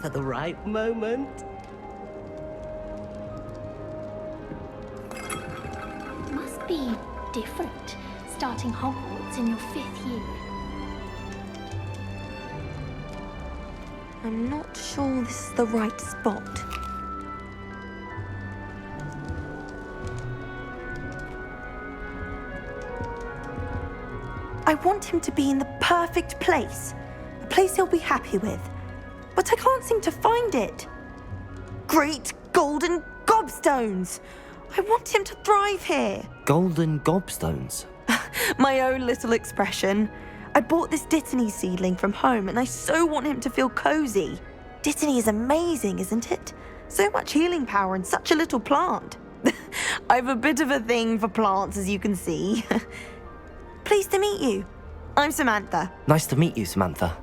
for the right moment. Must be different, starting Hogwarts in your 5th year. I'm not sure this is the right spot. I want him to be in the perfect place. A place he'll be happy with. But I can't seem to find it. Great golden gobstones! I want him to thrive here. Golden gobstones? My own little expression. I bought this Dittany seedling from home and I so want him to feel cozy. Dittany is amazing, isn't it? So much healing power in such a little plant. I've a bit of a thing for plants, as you can see. Pleased to meet you. I'm Samantha. Nice to meet you, Samantha.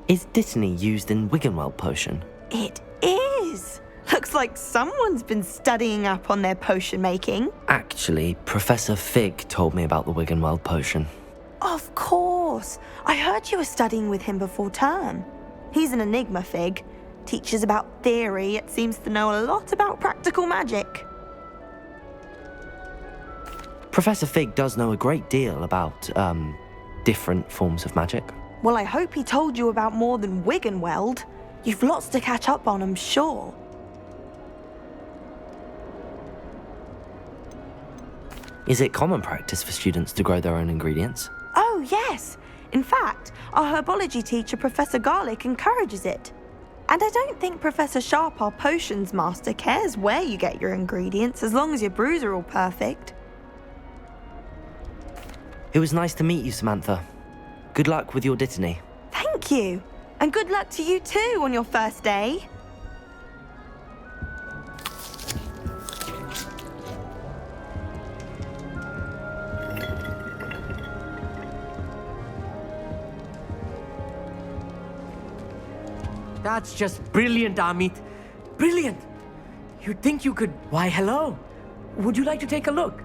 Is Dittany used in Wiggenweld potion? It is. Looks like someone's been studying up on their potion making. Actually, Professor Fig told me about the Wiggenweld potion. Of course. I heard you were studying with him before term. He's an enigma, Fig. Teaches about theory, yet seems to know a lot about practical magic. Professor Fig does know a great deal about, different forms of magic. Well, I hope he told you about more than Wiggenweld. You've lots to catch up on, I'm sure. Is it common practice for students to grow their own ingredients? Oh, yes. In fact, our herbology teacher, Professor Garlick, encourages it. And I don't think Professor Sharp, our potions master, cares where you get your ingredients, as long as your brews are all perfect. It was nice to meet you, Samantha. Good luck with your Dittany. Thank you. And good luck to you too on your first day. That's just brilliant, Amit. Brilliant! You'd think you could... Why, hello. Would you like to take a look?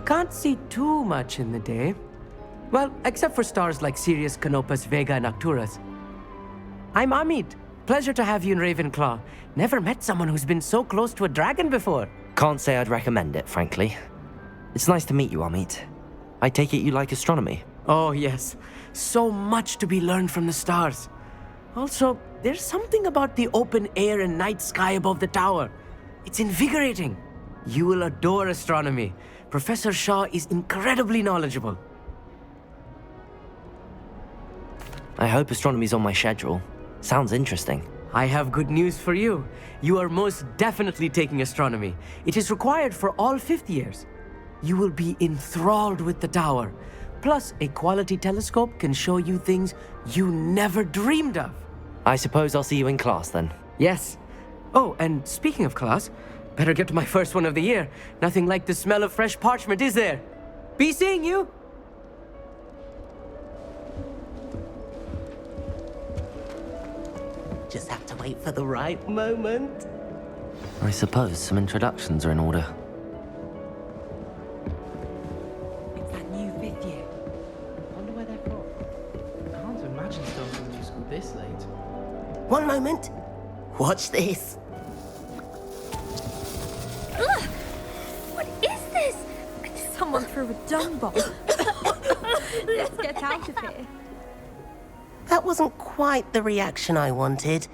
Can't see too much in the day. Well, except for stars like Sirius, Canopus, Vega, and Arcturus. I'm Amit. Pleasure to have you in Ravenclaw. Never met someone who's been so close to a dragon before. Can't say I'd recommend it, frankly. It's nice to meet you, Amit. I take it you like astronomy? Oh, yes. So much to be learned from the stars. Also, there's something about the open air and night sky above the tower. It's invigorating. You will adore astronomy. Professor Shaw is incredibly knowledgeable. I hope astronomy's on my schedule. Sounds interesting. I have good news for you. You are most definitely taking astronomy. It is required for all 5th years. You will be enthralled with the tower. Plus, a quality telescope can show you things you never dreamed of. I suppose I'll see you in class then. Yes. Oh, and speaking of class, better get to my first one of the year. Nothing like the smell of fresh parchment, is there? Be seeing you! Just have to wait for the right moment. I suppose some introductions are in order. It's that new 5th year. Wonder where they're from. Can't imagine starting new school this late. One moment. Watch this. Ugh! What is this? Someone threw a dung bomb. Let's get out of here. That wasn't quite the reaction I wanted.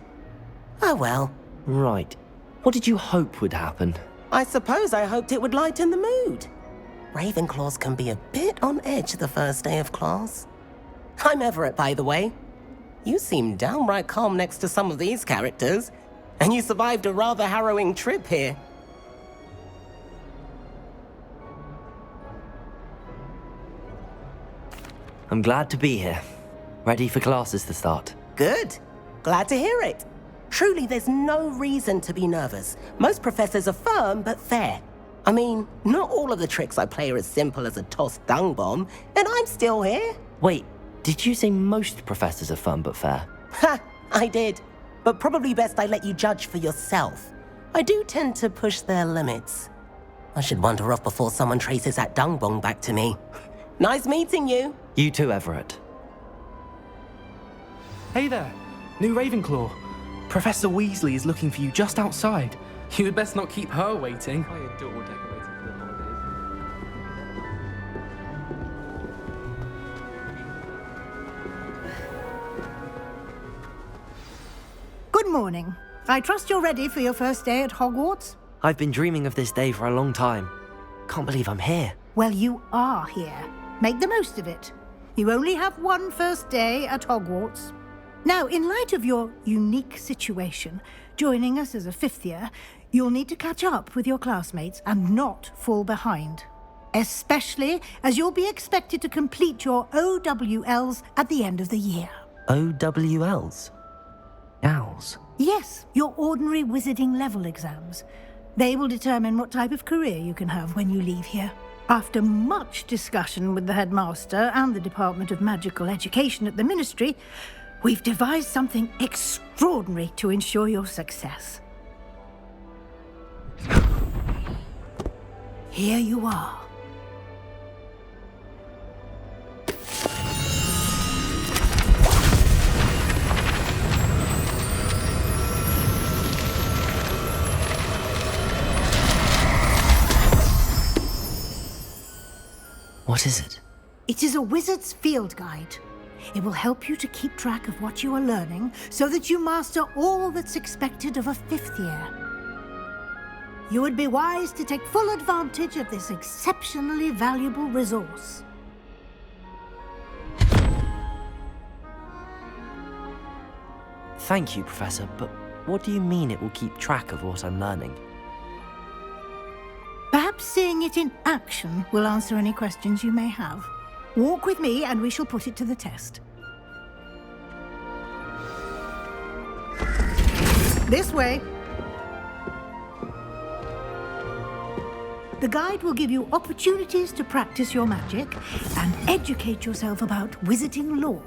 Oh well. Right. What did you hope would happen? I suppose I hoped it would lighten the mood. Ravenclaws can be a bit on edge the first day of class. I'm Everett, by the way. You seem downright calm next to some of these characters, and you survived a rather harrowing trip here. I'm glad to be here. Ready for classes to start. Good. Glad to hear it. Truly, there's no reason to be nervous. Most professors are firm but fair. I mean, not all of the tricks I play are as simple as a tossed dung bomb, and I'm still here. Wait, did you say most professors are fun but fair? Ha! I did. But probably best I let you judge for yourself. I do tend to push their limits. I should wander off before someone traces that dung bomb back to me. Nice meeting you. You too, Everett. Hey there, new Ravenclaw. Professor Weasley is looking for you just outside. You had best not keep her waiting. I adore decorating for the holidays. Good morning. I trust you're ready for your first day at Hogwarts? I've been dreaming of this day for a long time. Can't believe I'm here. Well, you are here. Make the most of it. You only have one first day at Hogwarts. Now, in light of your unique situation, joining us as a fifth year, you'll need to catch up with your classmates and not fall behind. Especially as you'll be expected to complete your OWLs at the end of the year. OWLs? Owls? Yes, your ordinary wizarding level exams. They will determine what type of career you can have when you leave here. After much discussion with the headmaster and the Department of Magical Education at the Ministry, we've devised something extraordinary to ensure your success. Here you are. What is it? It is a wizard's field guide. It will help you to keep track of what you are learning so that you master all that's expected of a fifth year. You would be wise to take full advantage of this exceptionally valuable resource. Thank you, Professor, but what do you mean it will keep track of what I'm learning? Perhaps seeing it in action will answer any questions you may have. Walk with me and we shall put it to the test. This way. The guide will give you opportunities to practice your magic and educate yourself about wizarding lore.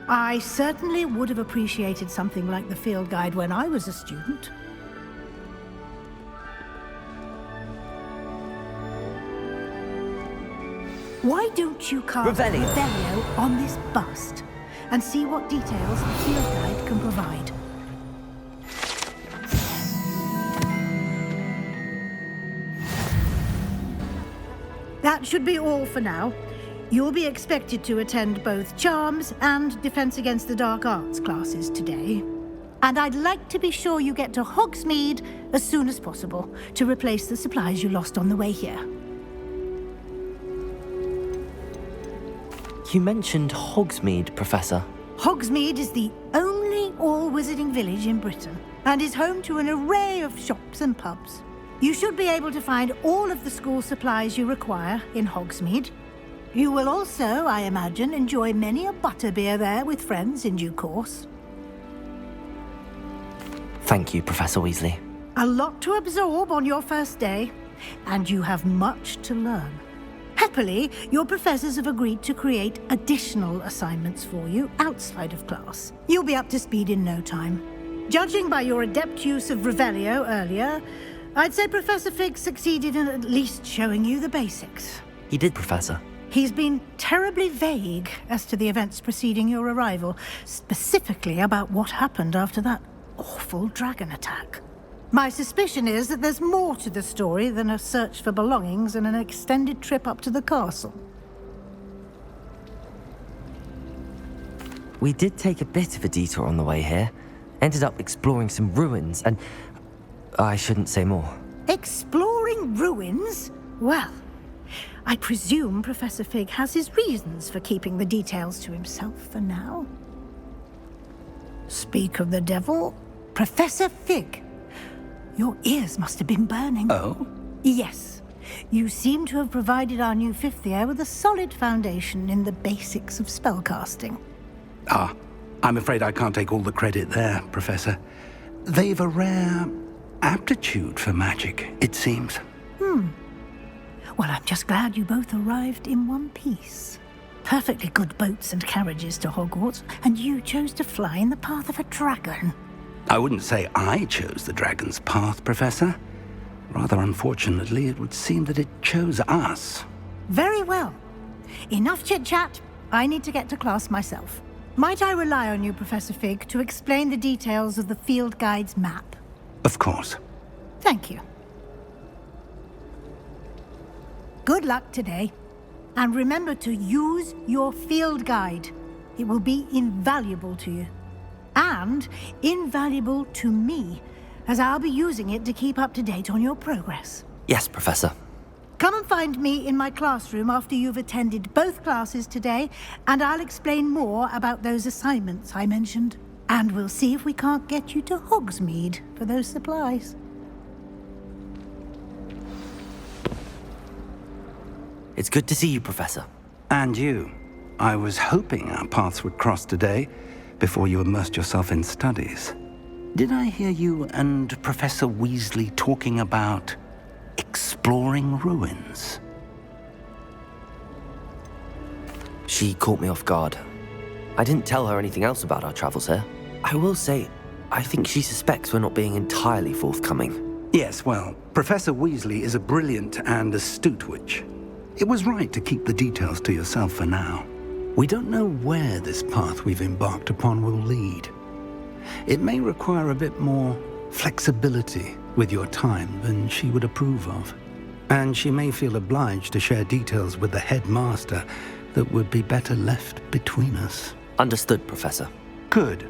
I certainly would have appreciated something like the field guide when I was a student. Why don't you carve Revelio on this bust and see what details the field guide can provide? That should be all for now. You'll be expected to attend both Charms and Defense Against the Dark Arts classes today. And I'd like to be sure you get to Hogsmeade as soon as possible to replace the supplies you lost on the way here. You mentioned Hogsmeade, Professor. Hogsmeade is the only all-wizarding village in Britain and is home to an array of shops and pubs. You should be able to find all of the school supplies you require in Hogsmeade. You will also, I imagine, enjoy many a butterbeer there with friends in due course. Thank you, Professor Weasley. A lot to absorb on your first day, and you have much to learn. Happily, your professors have agreed to create additional assignments for you outside of class. You'll be up to speed in no time. Judging by your adept use of Revelio earlier, I'd say Professor Fig succeeded in at least showing you the basics. He did, Professor. He's been terribly vague as to the events preceding your arrival, specifically about what happened after that awful dragon attack. My suspicion is that there's more to the story than a search for belongings and an extended trip up to the castle. We did take a bit of a detour on the way here. Ended up exploring some ruins and... I shouldn't say more. Exploring ruins? Well, I presume Professor Fig has his reasons for keeping the details to himself for now. Speak of the devil, Professor Fig. Your ears must have been burning. Oh? Yes. You seem to have provided our new fifth year with a solid foundation in the basics of spellcasting. Ah, I'm afraid I can't take all the credit there, Professor. They've a rare aptitude for magic, it seems. Well, I'm just glad you both arrived in one piece. Perfectly good boats and carriages to Hogwarts, and you chose to fly in the path of a dragon. I wouldn't say I chose the dragon's path, Professor. Rather unfortunately, it would seem that it chose us. Very well. Enough chit-chat. I need to get to class myself. Might I rely on you, Professor Fig, to explain the details of the field guide's map? Of course. Thank you. Good luck today. And remember to use your field guide. It will be invaluable to you. And invaluable to me, as I'll be using it to keep up to date on your progress. Yes, Professor. Come and find me in my classroom after you've attended both classes today, and I'll explain more about those assignments I mentioned. And we'll see if we can't get you to Hogsmeade for those supplies. It's good to see you, Professor. And you. I was hoping our paths would cross today, before you immersed yourself in studies. Did I hear you and Professor Weasley talking about exploring ruins? She caught me off guard. I didn't tell her anything else about our travels here. I will say, I think she suspects we're not being entirely forthcoming. Yes, well, Professor Weasley is a brilliant and astute witch. It was right to keep the details to yourself for now. We don't know where this path we've embarked upon will lead. It may require a bit more flexibility with your time than she would approve of. And she may feel obliged to share details with the headmaster that would be better left between us. Understood, Professor. Good.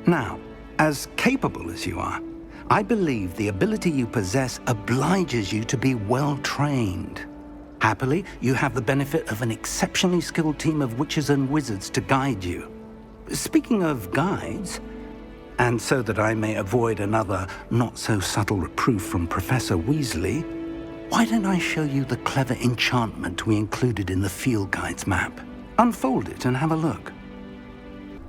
Now, as capable as you are, I believe the ability you possess obliges you to be well trained. Happily, you have the benefit of an exceptionally skilled team of witches and wizards to guide you. Speaking of guides, and so that I may avoid another not-so-subtle reproof from Professor Weasley, why don't I show you the clever enchantment we included in the field guide's map? Unfold it and have a look.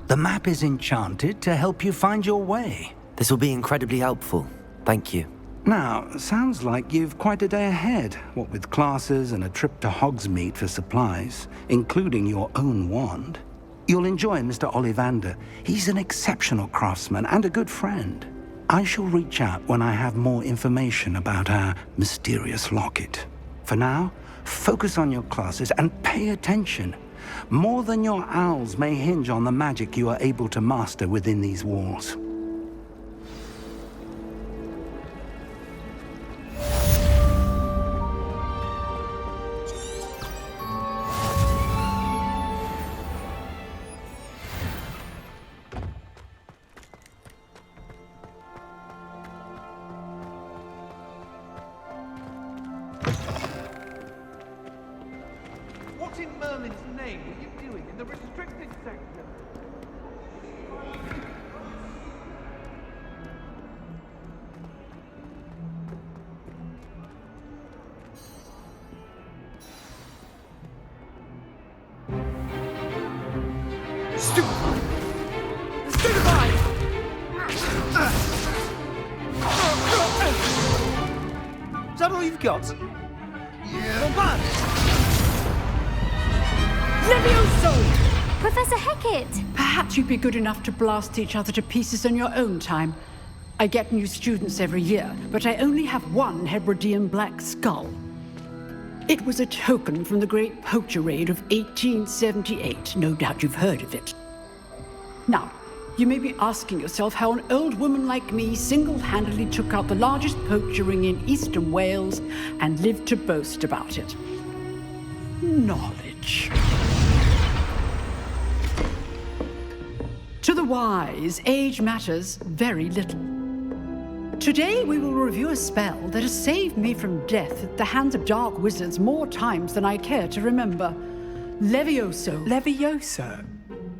The map is enchanted to help you find your way. This will be incredibly helpful. Thank you. Now, sounds like you've quite a day ahead, what with classes and a trip to Hogsmeade for supplies, including your own wand. You'll enjoy Mr. Ollivander. He's an exceptional craftsman and a good friend. I shall reach out when I have more information about our mysterious locket. For now, focus on your classes and pay attention. More than your owls may hinge on the magic you are able to master within these walls. What in Merlin's name were you doing in the restricted sector? Stupefy! Stupefy! Is that all you've got? Yeah. Levioso! Professor Hecat! Perhaps you'd be good enough to blast each other to pieces in your own time. I get new students every year, but I only have one Hebridean black skull. It was a token from the Great Poacher Raid of 1878. No doubt you've heard of it. Now, you may be asking yourself how an old woman like me single-handedly took out the largest poacher ring in eastern Wales and lived to boast about it. Knowledge. To the wise, age matters very little. Today we will review a spell that has saved me from death at the hands of dark wizards more times than I care to remember. Levioso. Levioso?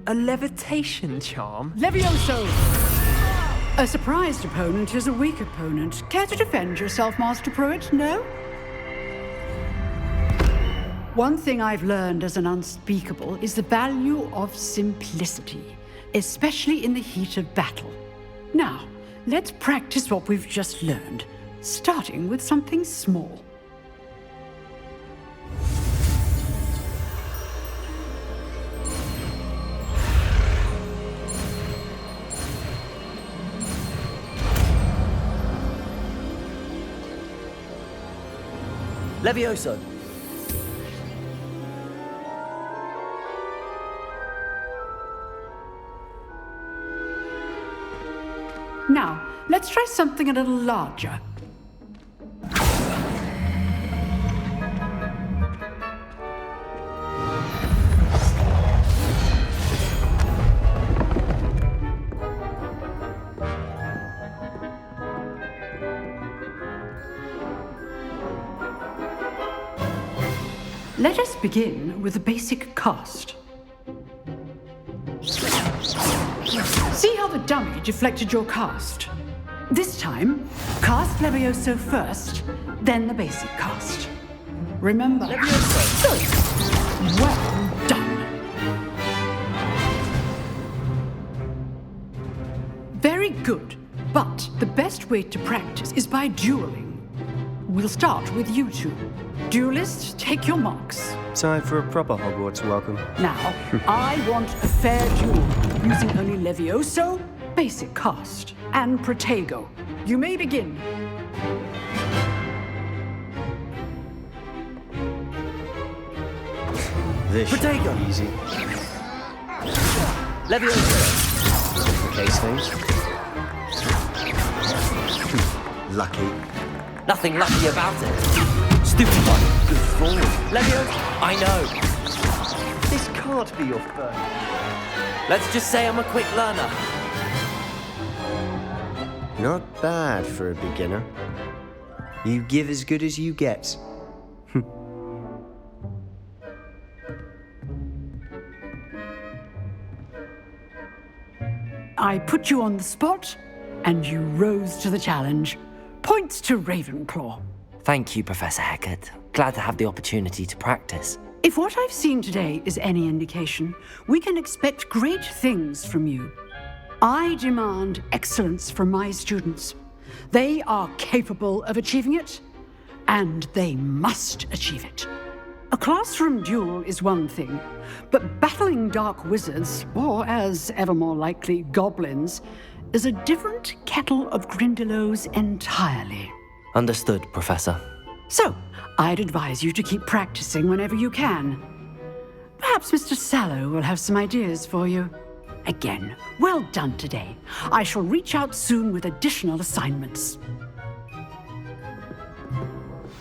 A levitation charm? Levioso! A surprised opponent is a weak opponent. Care to defend yourself, Master Pruitt? No? One thing I've learned as an unspeakable is the value of simplicity, especially in the heat of battle. Now, let's practice what we've just learned, starting with something small. Levioso! Now, let's try something a little larger. Let us begin with the basic cast. See how the dummy deflected your cast? This time, cast Levioso first, then the basic cast. Remember, Levioso. Good. Well done. Very good, but the best way to practice is by dueling. We'll start with you two. Duelists, take your marks. Time for a proper Hogwarts welcome. Now, I want a fair duel, using only Levioso, basic cast, and Protego. You may begin. This should be easy. Levioso! Complicate things. Lucky. Nothing lucky about it. Stupid one. Good forward. Levioso! I know. This can't be your first. Let's just say I'm a quick learner. Not bad for a beginner. You give as good as you get. I put you on the spot, and you rose to the challenge. Points to Ravenclaw. Thank you, Professor Hecat. Glad to have the opportunity to practice. If what I've seen today is any indication, we can expect great things from you. I demand excellence from my students. They are capable of achieving it, and they must achieve it. A classroom duel is one thing, but battling dark wizards, or as ever more likely, goblins, is a different kettle of Grindylows entirely. Understood, Professor. So, I'd advise you to keep practicing whenever you can. Perhaps Mr. Sallow will have some ideas for you. Again, well done today. I shall reach out soon with additional assignments.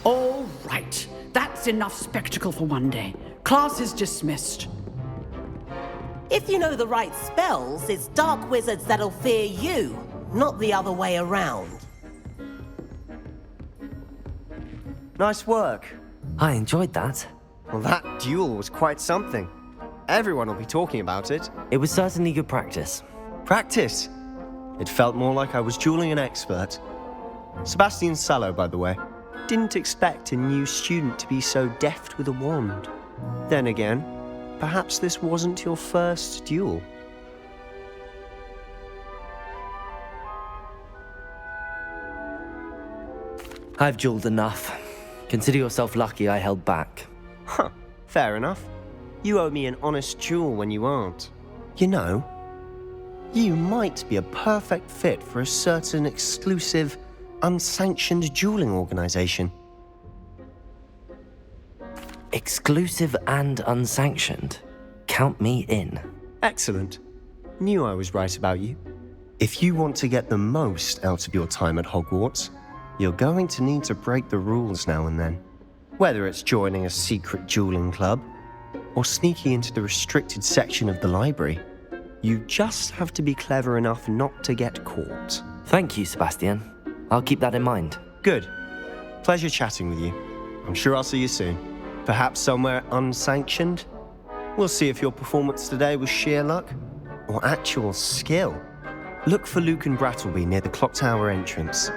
All right. That's enough spectacle for one day. Class is dismissed. If you know the right spells, it's dark wizards that'll fear you, not the other way around. Nice work. I enjoyed that. Well, that duel was quite something. Everyone will be talking about it. It was certainly good practice. Practice? It felt more like I was dueling an expert. Sebastian Sallow, by the way. Didn't expect a new student to be so deft with a wand. Then again, perhaps this wasn't your first duel. I've dueled enough. Consider yourself lucky I held back. Huh, fair enough. You owe me an honest duel when you aren't. You know, you might be a perfect fit for a certain exclusive, unsanctioned dueling organization. Exclusive and unsanctioned? Count me in. Excellent. Knew I was right about you. If you want to get the most out of your time at Hogwarts, you're going to need to break the rules now and then. Whether it's joining a secret dueling club, or sneaking into the restricted section of the library, you just have to be clever enough not to get caught. Thank you, Sebastian. I'll keep that in mind. Good. Pleasure chatting with you. I'm sure I'll see you soon. Perhaps somewhere unsanctioned? We'll see if your performance today was sheer luck or actual skill. Look for Luke and Brattleby near the clock tower entrance,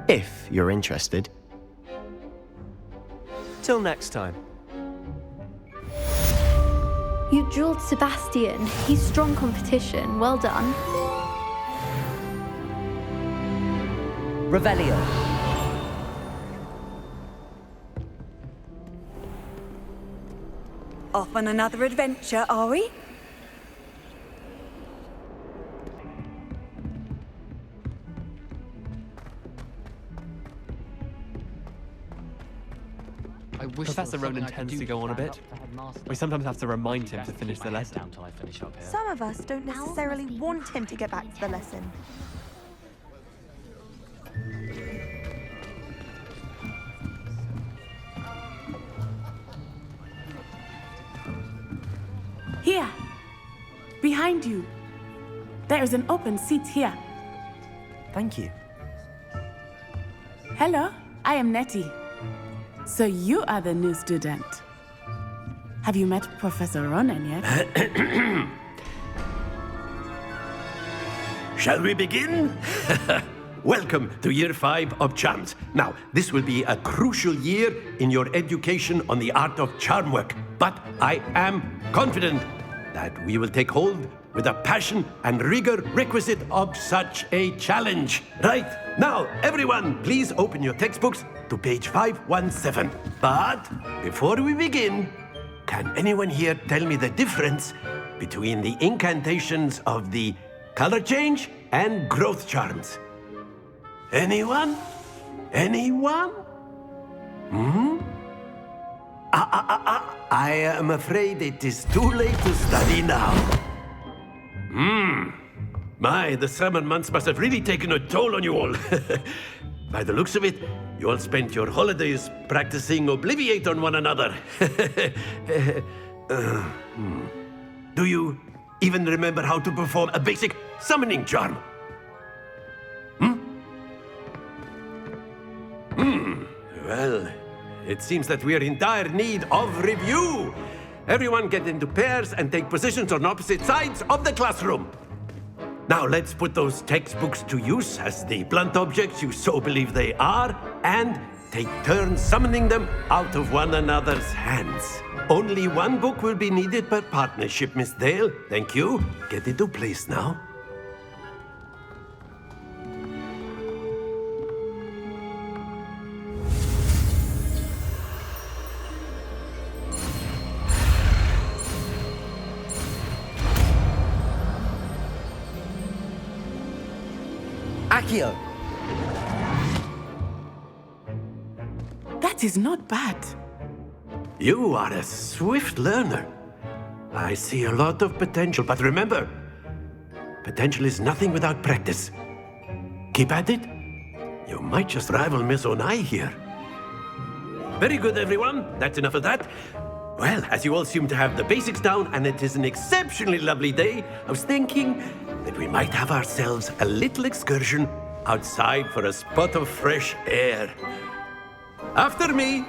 if you're interested. Till next time. You dueled Sebastian. He's strong competition. Well done. Revelio. Off on another adventure, are we? Professor Ronan tends to go on a bit. We sometimes have to remind him to finish the lesson. Some of us don't necessarily want him to get back to the lesson. Here, behind you. There is an open seat here. Thank you. Hello, I am Nettie. So you are the new student. Have you met Professor Ronan yet? Shall we begin? Welcome to Year 5 of Charms. Now, this will be a crucial year in your education on the art of charm work, but I am confident that we will take hold with the passion and rigor requisite of such a challenge. Right, now, everyone, please open your textbooks to page 517. But before we begin, can anyone here tell me the difference between the incantations of the color change and growth charms? Anyone? Anyone? I am afraid it is too late to study now. My, the summer months must have really taken a toll on you all. By the looks of it, you all spent your holidays practicing Obliviate on one another. Do you even remember how to perform a basic summoning charm? Well, it seems that we are in dire need of review. Everyone get into pairs and take positions on opposite sides of the classroom. Now let's put those textbooks to use as the blunt objects you so believe they are, and take turns summoning them out of one another's hands. Only one book will be needed per partnership, Miss Dale. Thank you. Get into place now. Accio! That is not bad. You are a swift learner. I see a lot of potential, but remember, potential is nothing without practice. Keep at it. You might just rival Miss Onai here. Very good, everyone. That's enough of that. Well, as you all seem to have the basics down, and it is an exceptionally lovely day, I was thinking that we might have ourselves a little excursion outside for a spot of fresh air. After me.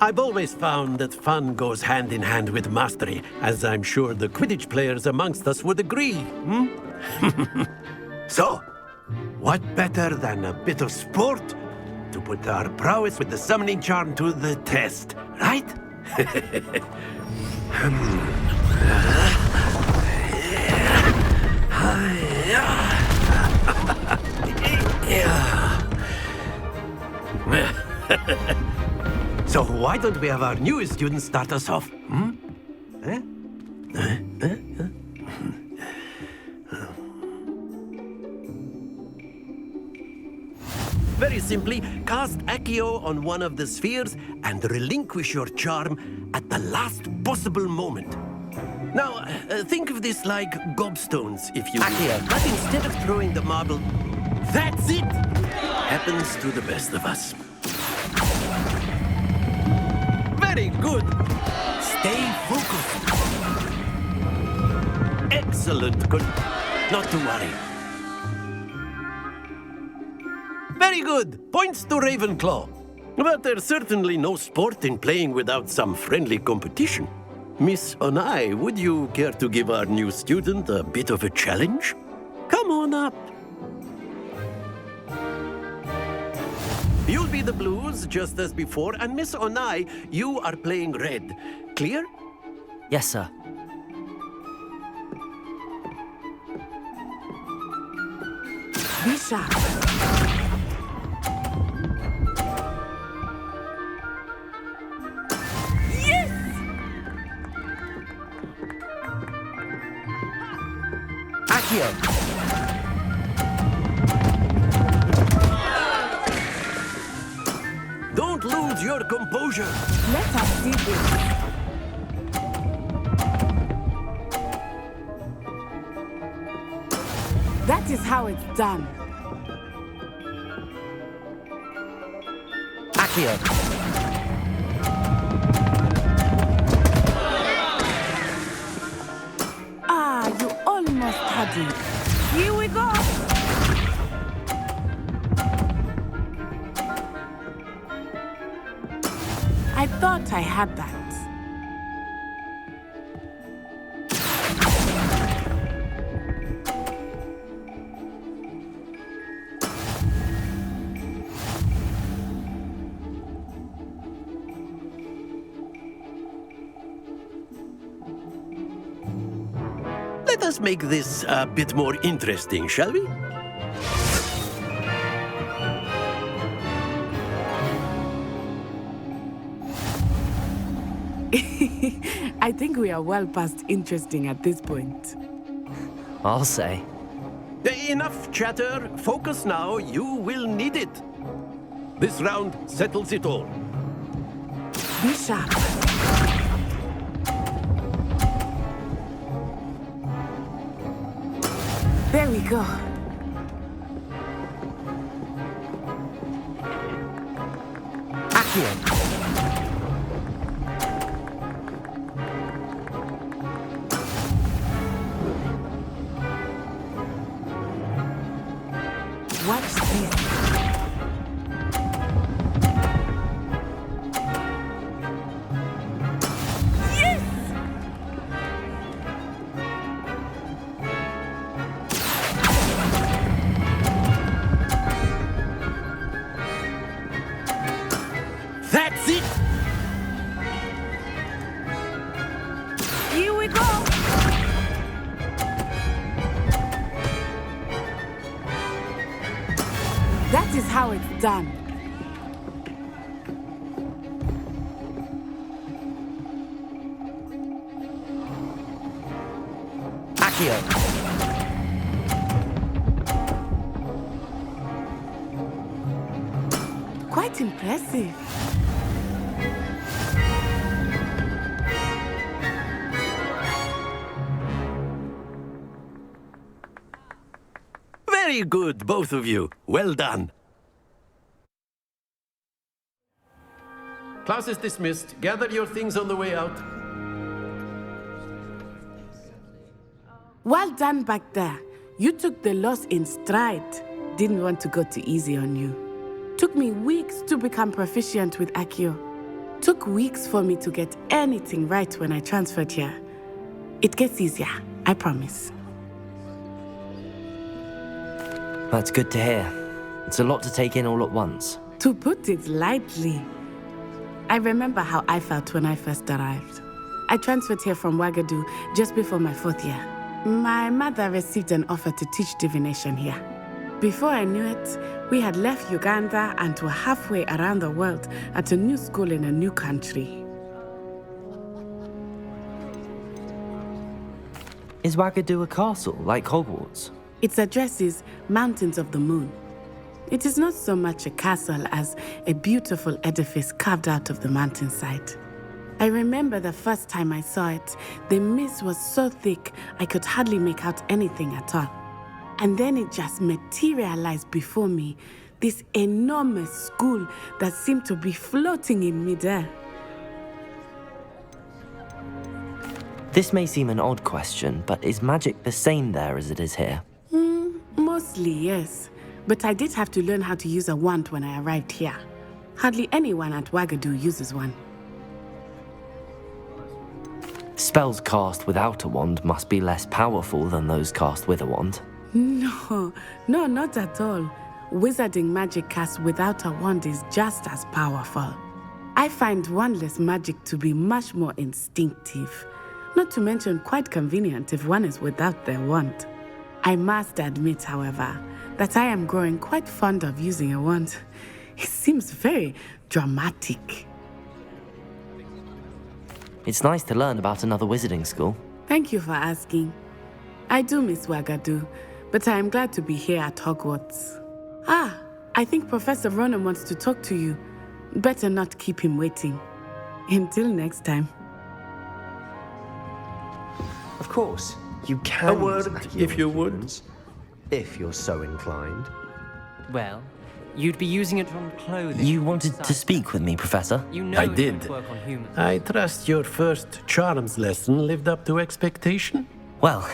I've always found that fun goes hand in hand with mastery, as I'm sure the Quidditch players amongst us would agree. So, what better than a bit of sport to put our prowess with the summoning charm to the test, right? So why don't we have our newest student start us off? Very simply, cast Accio on one of the spheres and relinquish your charm at the last possible moment. Now, think of this like gobstones, if you will. Accio. But instead of throwing the marble, that's it! Happens to the best of us. Very good. Stay focused. Excellent. Good. Not to worry. Very good. Points to Ravenclaw. But there's certainly no sport in playing without some friendly competition. Miss Onai, would you care to give our new student a bit of a challenge? Come on up. You'll be the blues, just as before, and Miss Onai, you are playing red. Clear? Yes, sir. Be sharp. Accio! Don't lose your composure. Let us see this. That is how it's done. Accio! Ah, you almost had it. Here we go. I thought I had that. Let us make this a bit more interesting, shall we? I think we are well past interesting at this point. I'll say. Enough chatter. Focus now. You will need it. This round settles it all. Be sharp. There we go. Accio! Watch this. Yes! That's it! Here we go! That is how it's done. Accio! Quite impressive. Very good, both of you. Well done. Class is dismissed. Gather your things on the way out. Well done back there. You took the loss in stride. Didn't want to go too easy on you. Took me weeks to become proficient with Accio. Took weeks for me to get anything right when I transferred here. It gets easier, I promise. That's good to hear. It's a lot to take in all at once. To put it lightly. I remember how I felt when I first arrived. I transferred here from Wagadu just before my 4th year. My mother received an offer to teach divination here. Before I knew it, we had left Uganda and were halfway around the world at a new school in a new country. Is Wagadu a castle, like Hogwarts? Its address is Mountains of the Moon. It is not so much a castle as a beautiful edifice carved out of the mountainside. I remember the first time I saw it, the mist was so thick I could hardly make out anything at all. And then it just materialized before me, this enormous school that seemed to be floating in midair. This may seem an odd question, but is magic the same there as it is here? Mostly, yes. But I did have to learn how to use a wand when I arrived here. Hardly anyone at Wagadu uses one. Spells cast without a wand must be less powerful than those cast with a wand. No, not at all. Wizarding magic cast without a wand is just as powerful. I find wandless magic to be much more instinctive. Not to mention quite convenient if one is without their wand. I must admit, however, that I am growing quite fond of using a wand. It seems very dramatic. It's nice to learn about another wizarding school. Thank you for asking. I do miss Wagadu, but I am glad to be here at Hogwarts. Ah, I think Professor Ronan wants to talk to you. Better not keep him waiting. Until next time. Of course, you can. A word, if you would. If you're so inclined. Well, you'd be using it on clothing. You wanted to speak with me, Professor? You know I it did. won't work on humans. I trust your first charms lesson lived up to expectation? Well,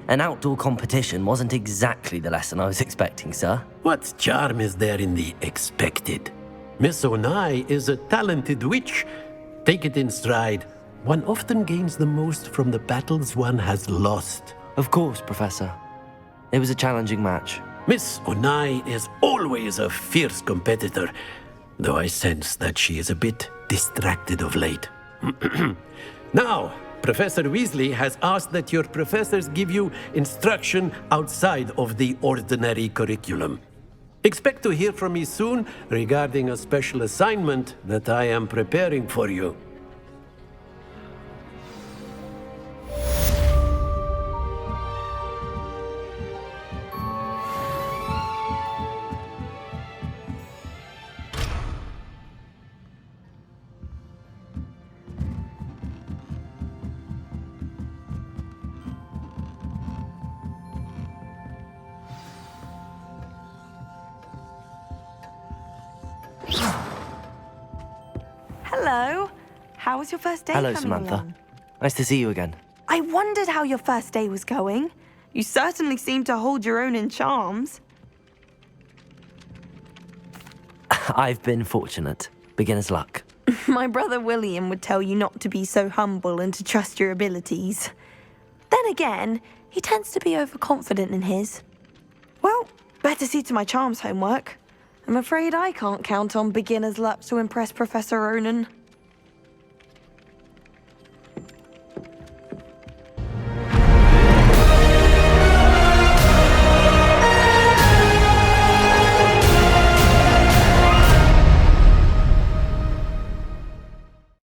an outdoor competition wasn't exactly the lesson I was expecting, sir. What charm is there in the expected? Miss Onai is a talented witch. Take it in stride. One often gains the most from the battles one has lost. Of course, Professor. It was a challenging match. Miss Onai is always a fierce competitor, though I sense that she is a bit distracted of late. Now, Professor Weasley has asked that your professors give you instruction outside of the ordinary curriculum. Expect to hear from me soon regarding a special assignment that I am preparing for you. Hello. How was your first day Hello, coming Samantha. along? Nice to see you again. I wondered how your first day was going. You certainly seem to hold your own in charms. I've been fortunate. Beginner's luck. My brother William would tell you not to be so humble and to trust your abilities. Then again, he tends to be overconfident in his. Well, better see to my charms homework. I'm afraid I can't count on beginner's luck to impress Professor Ronan.